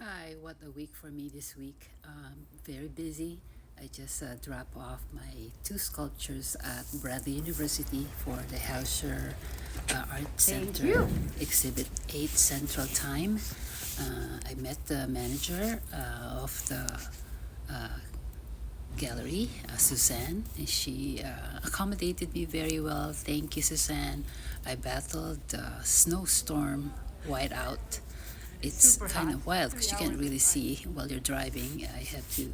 Hi, what a week for me this week. Very busy. I just dropped off my two sculptures at Bradley University for the Hauser Art Center Exhibit 8 Central Time. I met the manager of the uh, gallery, Suzanne, and she accommodated me very well. Thank you, Suzanne. I battled the snowstorm whiteout. It's kind of wild because you can't really see while you're driving. I had to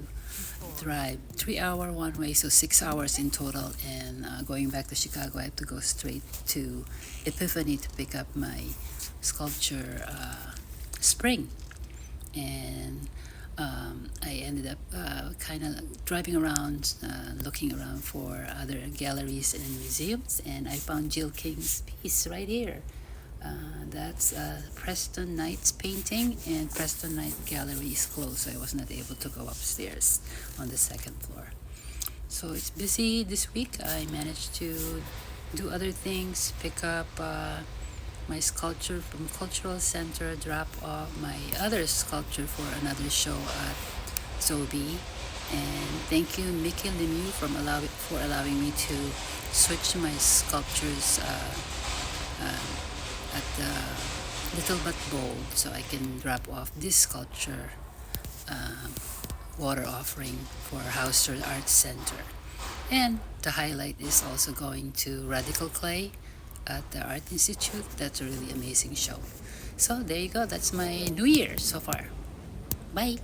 drive 3 hour one way, so 6 hours in total. And going back to Chicago, I have to go straight to Epiphany to pick up my sculpture, Spring. And I ended up kind of driving around, looking around for other galleries and museums, and I found Jill King's piece right here. That's Preston Knight's painting, and Preston Knight Gallery is closed, so I was not able to go upstairs on the second floor. So it's busy this week. I managed to do other things, pick up my sculpture from Cultural Center, drop off my other sculpture for another show at Zobi. And thank you, Mickey Lemieux, for allowing me to switch my sculptures at the Little But Bold, so I can drop off this sculpture water offering for Hauser Art Center. And the highlight is also going to Radical Clay at the Art Institute. That's a really amazing show. So there you go. That's my New Year so far. Bye.